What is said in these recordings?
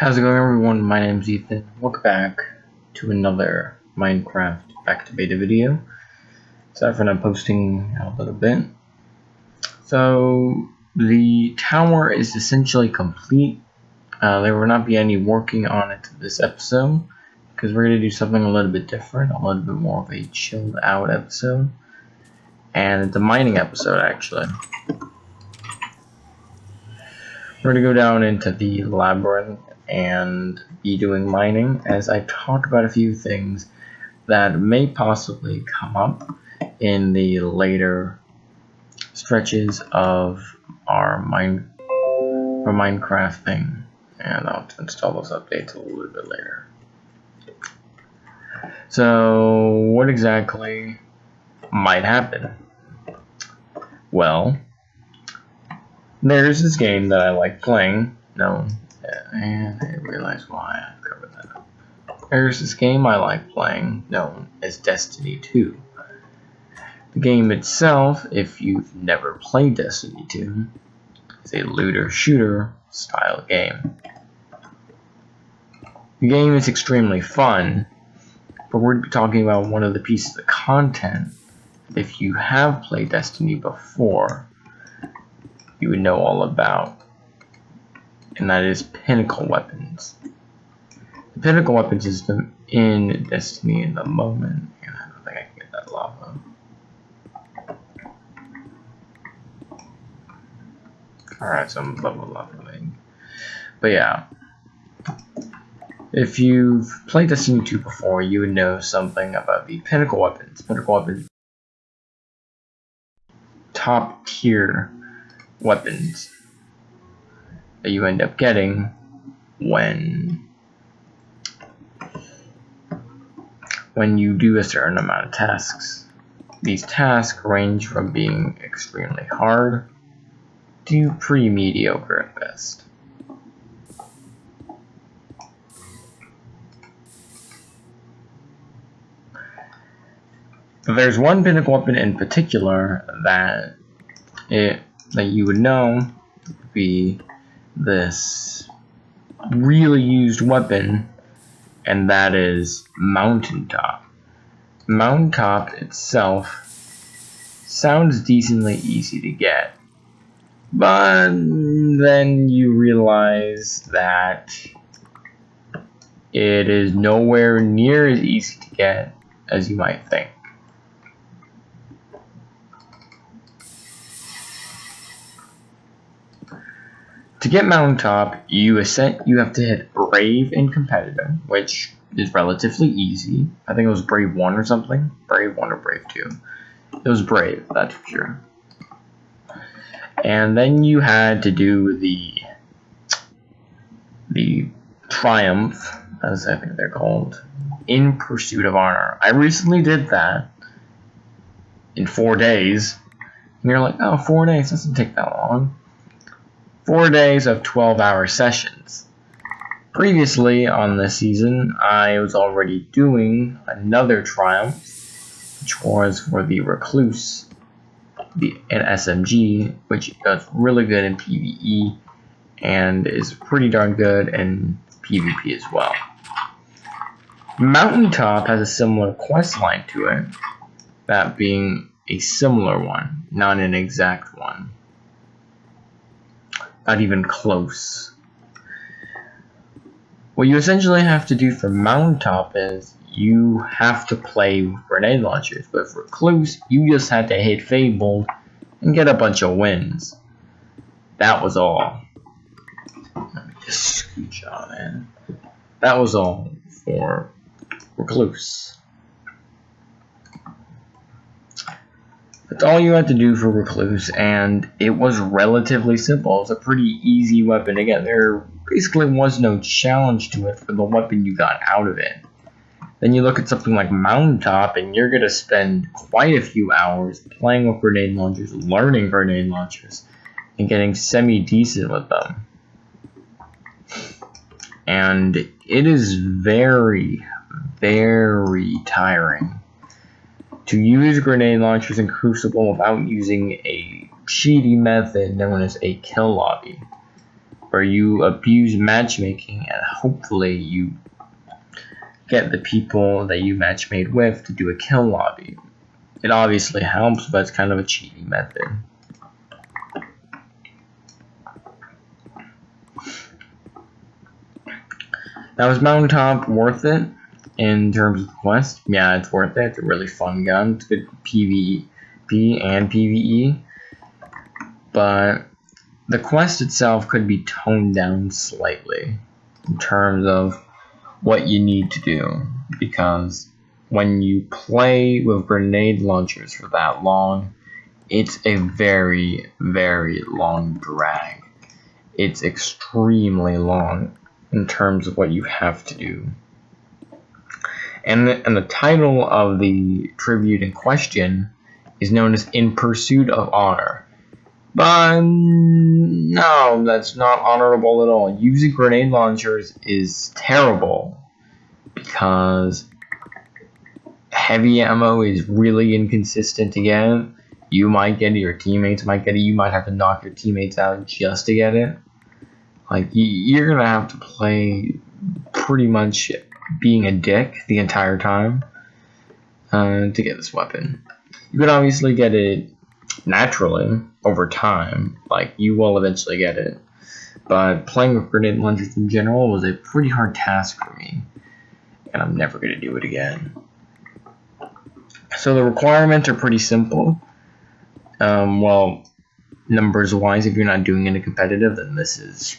How's it going, everyone? My name's Ethan. Welcome back to another Minecraft back to beta video. Sorry for not posting a little bit. So the tower is essentially complete. There will not be any working on it this episode because we're going to do something a little bit different, a little bit more of a chilled out episode, and it's a mining episode actually. We're going to go down into the labyrinth and be doing mining as I talk about a few things that may possibly come up in the later stretches of our Minecraft thing, and I'll install those updates a little bit later. So what exactly might happen? Well, there's this game that I like playing, and I realize why I've covered that up. There's this game I like playing known as Destiny 2. The game itself, if you've never played Destiny 2, is a looter-shooter style game. The game is extremely fun, but we're going to be talking about one of the pieces of content if you have played Destiny before, you would know all about, and that is pinnacle weapons. The pinnacle weapon system in Destiny in the moment, and I don't think I can get that lava. Alright, so I'm level leveling. But yeah, if you've played Destiny 2 before, you would know something about the pinnacle weapons. Pinnacle weapons, top tier weapons that you end up getting when you do a certain amount of tasks. These tasks range from being extremely hard to pretty mediocre at best. There's one pinnacle weapon in particular that you would know would be this really used weapon, and that is Mountaintop. Mountaintop itself sounds decently easy to get, but then you realize that it is nowhere near as easy to get as you might think. To get Mountaintop, you have to hit Brave in competitive, which is relatively easy. I think it was Brave 1 or something. Brave 1 or Brave 2. It was Brave, that's for sure. And then you had to do the Triumph, as I think they're called, in Pursuit of Honor. I recently did that in 4 days. And you're like, oh, 4 days doesn't take that long. 4 days of 12-hour sessions. Previously on this season, I was already doing another Triumph, which was for the Recluse, an SMG, which does really good in PvE and is pretty darn good in PvP as well. Mountaintop has a similar quest line to it, that being a similar one, not an exact one. Not even close. What you essentially have to do for Mountaintop is you have to play with grenade launchers, but for Recluse, you just had to hit Fabled and get a bunch of wins. That was all. Let me just scooch on in. That was all for Recluse. That's all you had to do for Recluse, and it was relatively simple. It was a pretty easy weapon to get. There basically was no challenge to it for the weapon you got out of it. Then you look at something like Mountaintop, and you're going to spend quite a few hours playing with grenade launchers, learning grenade launchers, and getting semi-decent with them. And it is very, very tiring to use grenade launchers in Crucible without using a cheaty method known as a kill lobby. where you abuse matchmaking and hopefully you get the people that you matchmade with to do a kill lobby. It obviously helps, but it's kind of a cheating method. Now, is Mountaintop worth it in terms of the quest? Yeah, it's worth it. It's a really fun gun. It's good PvP and PvE. But the quest itself could be toned down slightly in terms of what you need to do. Because when you play with grenade launchers for that long, it's a very, very long drag. It's extremely long in terms of what you have to do. And the title of the tribute in question is known as In Pursuit of Honor. But no, that's not honorable at all. Using grenade launchers is terrible because heavy ammo is really inconsistent to get. You might get it, your teammates might get it, you might have to knock your teammates out just to get it. Like, you're gonna have to play pretty much being a dick the entire time to get this weapon. You can obviously get it naturally over time, like you will eventually get it. But playing with grenade launchers in general was a pretty hard task for me, and I'm never gonna do it again. So the requirements are pretty simple. Well, numbers wise, if you're not doing it in competitive, then this is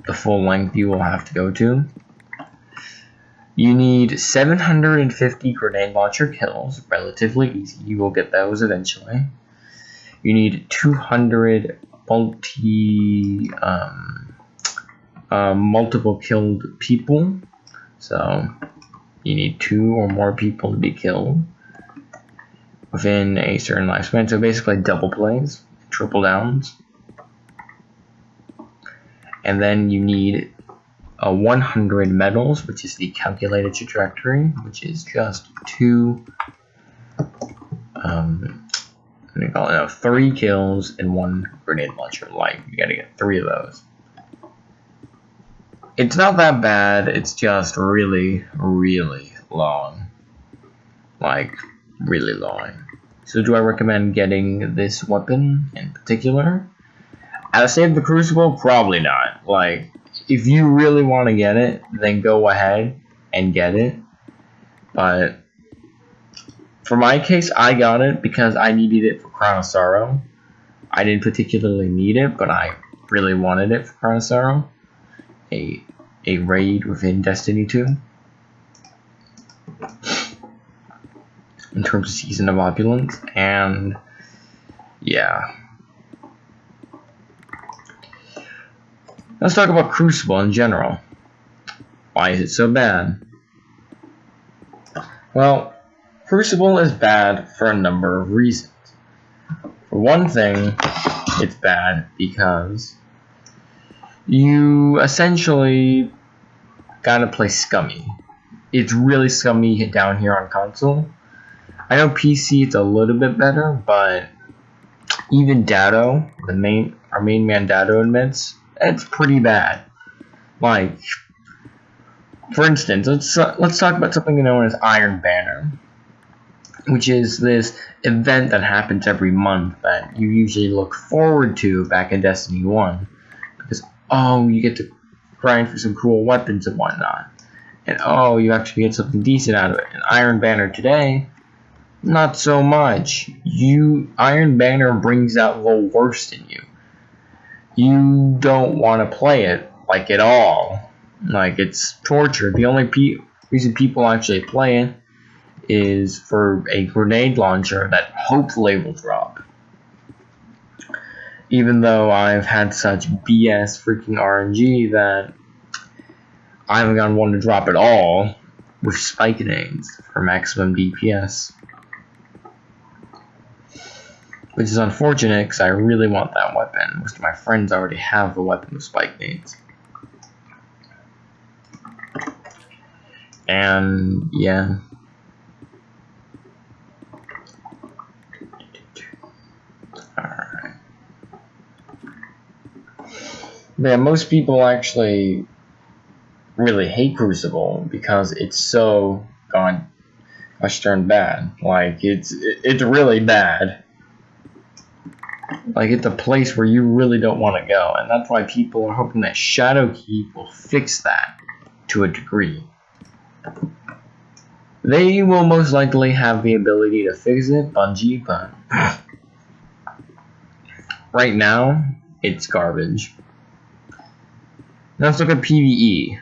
the full length you will have to go to. You need 750 grenade launcher kills, relatively easy. You will get those eventually. You need 200 multiple killed people. So you need 2 or more people to be killed within a certain lifespan. So basically double plays, triple downs. And then you need 100 medals, which is the calculated trajectory, which is just 3 kills and 1 grenade launcher life. You gotta get 3 of those. It's not that bad, it's just really, really long. Like, really long. So do I recommend getting this weapon in particular? Out of Save the Crucible, probably not. Like, if you really want to get it, then go ahead and get it. But for my case, I got it because I needed it for Crown of Sorrow. I didn't particularly need it, but I really wanted it for Crown of Sorrow. A raid within Destiny 2. In terms of Season of Opulence. And yeah. Let's talk about Crucible in general. Why is it so bad? Well, Crucible is bad for a number of reasons. For one thing, it's bad because you essentially gotta play scummy. It's really scummy down here on console. I know PC it's a little bit better, but even Dado, our main man Dado admits, it's pretty bad. Like, for instance, let's talk about something known as Iron Banner, which is this event that happens every month that you usually look forward to back in Destiny 1. Because, you get to grind for some cool weapons and whatnot. And, you actually get something decent out of it. And Iron Banner today, not so much. Iron Banner brings out the worst in you. You don't want to play it, like, at all. Like, it's torture. The only reason people actually play it is for a grenade launcher that hopefully will drop. Even though I've had such BS freaking RNG that I haven't gotten one to drop at all with spike grenades for maximum DPS. Which is unfortunate because I really want that weapon. Most of my friends already have the weapon with spike grenades. And yeah. Alright. Yeah, most people actually really hate Crucible because it's so gosh darn bad. Like it's really bad. Like it's a place where you really don't want to go, and that's why people are hoping that Shadowkeep will fix that to a degree. They will most likely have the ability to fix it, Bungie, but right now it's garbage. Now let's look at PvE.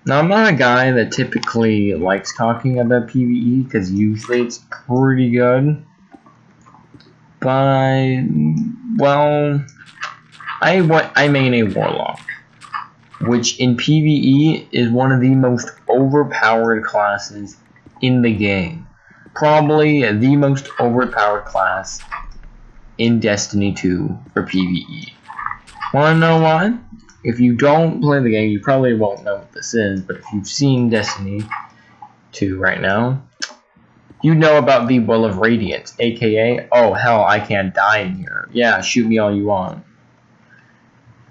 Now I'm not a guy that typically likes talking about PvE because usually it's pretty good. But well, I main a Warlock, which in PvE is one of the most overpowered classes in the game. Probably the most overpowered class in Destiny 2 for PvE. Wanna know why? If you don't play the game, you probably won't know what this is, but if you've seen Destiny 2 right now, you know about the Well of Radiance, aka, oh hell, I can't die in here. Yeah, shoot me all you want.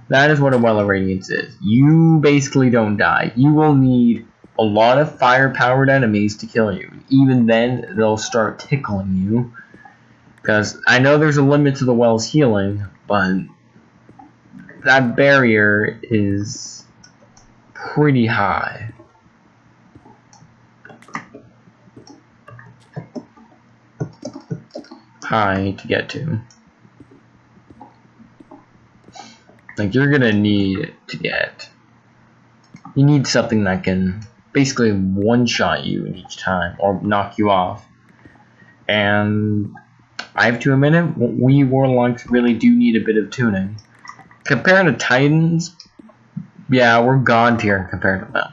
That is what a Well of Radiance is. You basically don't die. You will need a lot of fire-powered enemies to kill you. Even then, they'll start tickling you. Because I know there's a limit to the Well's healing, but that barrier is pretty high. High to get to. Like, you're gonna need to get... You need something that can basically one-shot you each time, or knock you off. And I have to admit it, we Warlocks really do need a bit of tuning. Compared to Titans, yeah, we're god tier compared to them.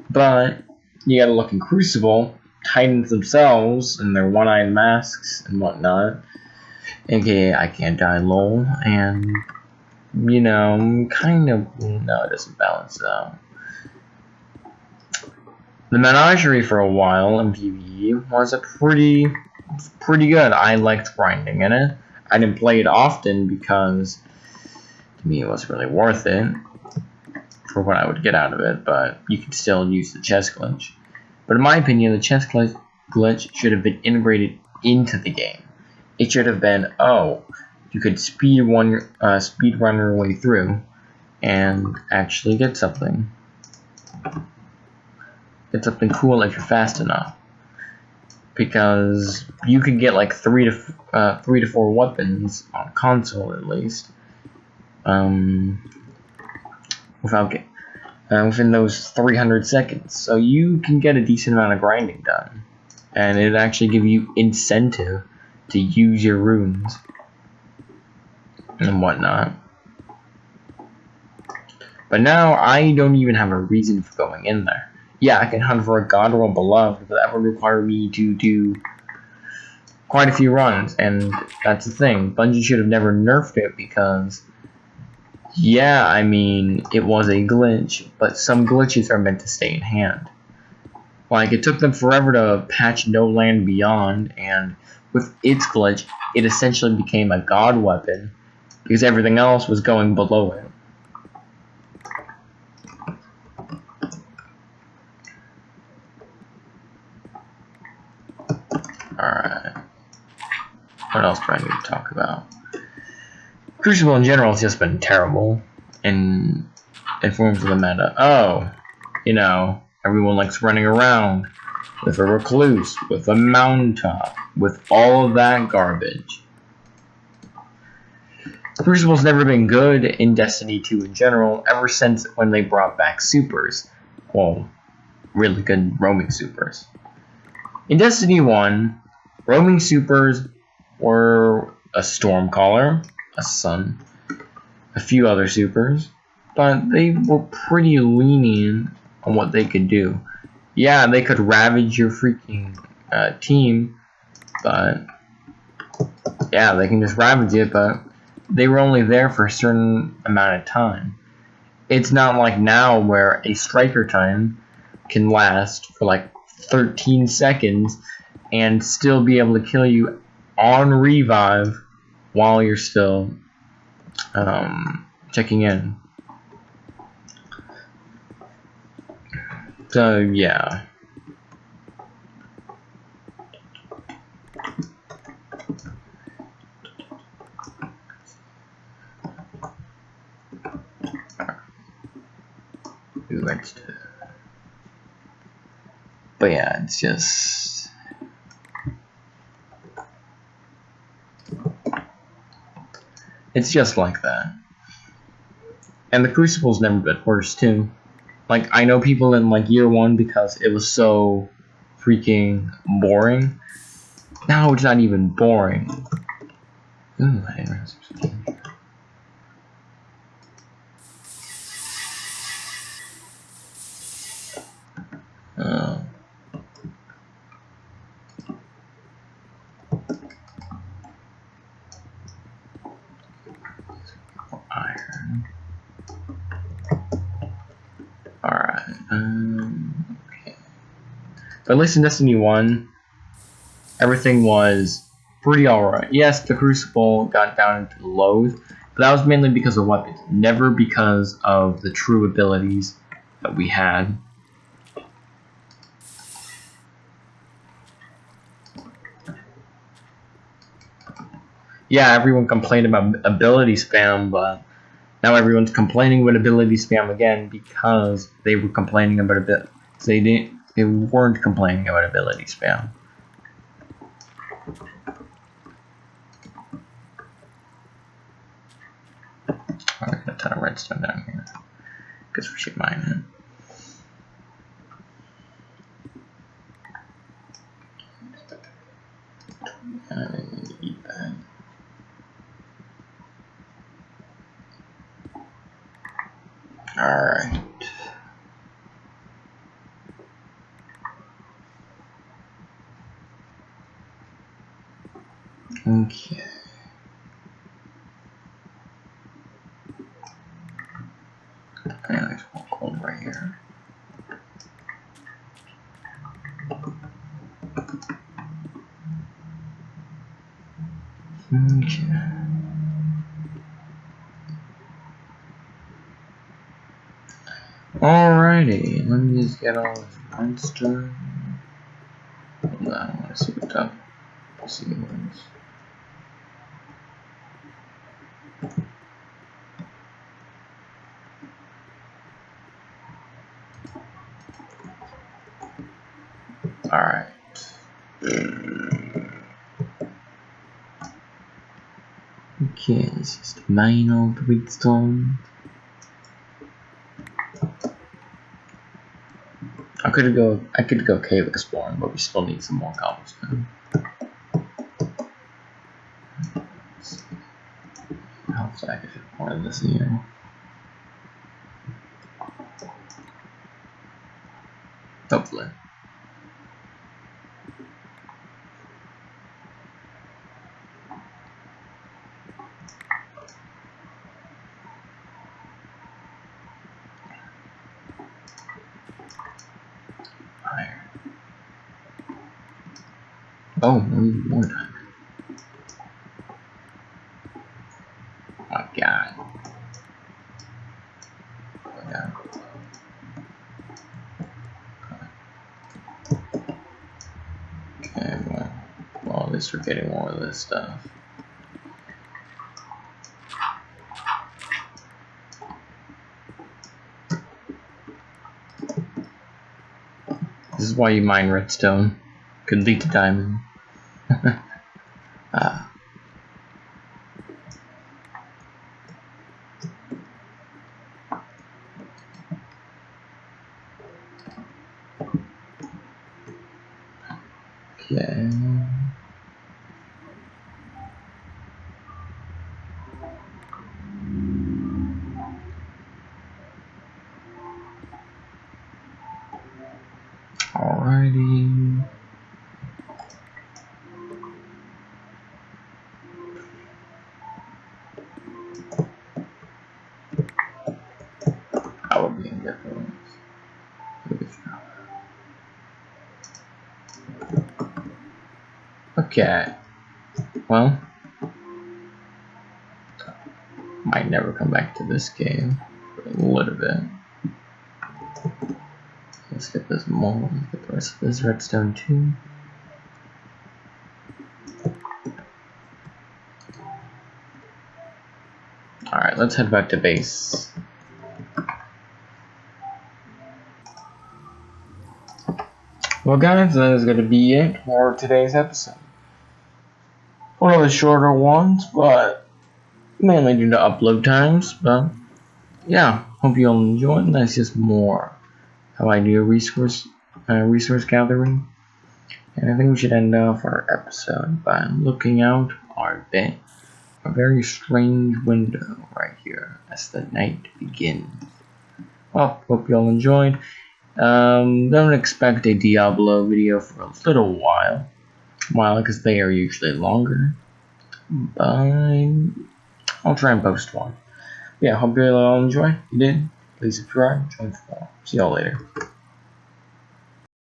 But you gotta look in Crucible, Titans themselves, and their one-eyed masks and whatnot, aka I can't die lol, and you know, kind of, no, it doesn't balance out. The Menagerie for a while in PvE was a pretty good. I liked grinding in it. I didn't play it often because to me it wasn't really worth it for what I would get out of it, but you could still use the chest glitch. But in my opinion, the chest glitch should have been integrated into the game. It should have been, oh, you could speed run your way through and actually get something. Get something cool if you're fast enough. Because you could get like 3 to 4 weapons on console at least, within those 300 seconds. So you can get a decent amount of grinding done, and it actually give you incentive to use your runes and whatnot. But now I don't even have a reason for going in there. Yeah, I can hunt for a God Roll Beloved, but that would require me to do quite a few runs, and that's the thing. Bungie should have never nerfed it because, yeah, I mean, it was a glitch, but some glitches are meant to stay in hand. Like, it took them forever to patch No Land Beyond, and with its glitch, it essentially became a god weapon because everything else was going below it. Alright. What else do I need to talk about? Crucible in general has just been terrible in forms of the meta. Oh, you know, everyone likes running around with a recluse, with a mountaintop, with all of that garbage. Crucible's never been good in Destiny 2 in general, ever since when they brought back supers. Well, really good roaming supers. In Destiny 1, roaming supers were a Stormcaller, a Sun, a few other supers, but they were pretty lenient on what they could do. Yeah, they could ravage your freaking team, but yeah, they can just ravage it, but they were only there for a certain amount of time. It's not like now where a striker time can last for like 13 seconds and still be able to kill you on revive while you're still checking in. So yeah. But yeah, it's just like that. And the Crucible's never been worse too. Like, I know people in like year one because it was so freaking boring. Now it's not even boring. Ooh, I didn't realize it was iron. Alright. Okay. But at least in Destiny 1, everything was pretty alright. Yes, the Crucible got down into the lows, but that was mainly because of weapons, never because of the true abilities that we had. Yeah, everyone complained about ability spam, but now everyone's complaining about ability spam again because they were complaining about ability. They weren't complaining about ability spam. I'm gonna get a ton of redstone down here because we should mine it. I need to eat that. Alright. Okay. And there's more gold right here. Okay. Alrighty, let me just get all this redstone. Hold on, I want to see what's up. See what's. Alright. Okay, let's just mine all the redstone. I could go cave exploring, but we still need some more cobblestone. Hopefully I can fit more of this here. Hopefully. Iron. Oh, more diamond. Oh my god. Oh my god. Okay, well, at least we're getting more of this stuff. This is why you mine redstone. Could lead to diamond. Ah. Okay. Alrighty. I will be indifferent. Okay. Well, might never come back to this game for a little bit. Let's get this more. Get the rest of this redstone too. Alright, let's head back to base. Well guys, that is going to be it for today's episode. One of the shorter ones, but mainly due to upload times. But yeah, hope you all enjoy it. That's just more how I do resource gathering. And I think we should end off our episode by looking out our bed. A very strange window right here as the night begins. Well, hope you all enjoyed. Don't expect a Diablo video for a little while, because they are usually longer. But I'll try and post one. Yeah, hope you all enjoy. If you did, please subscribe. Join the forum. See y'all later.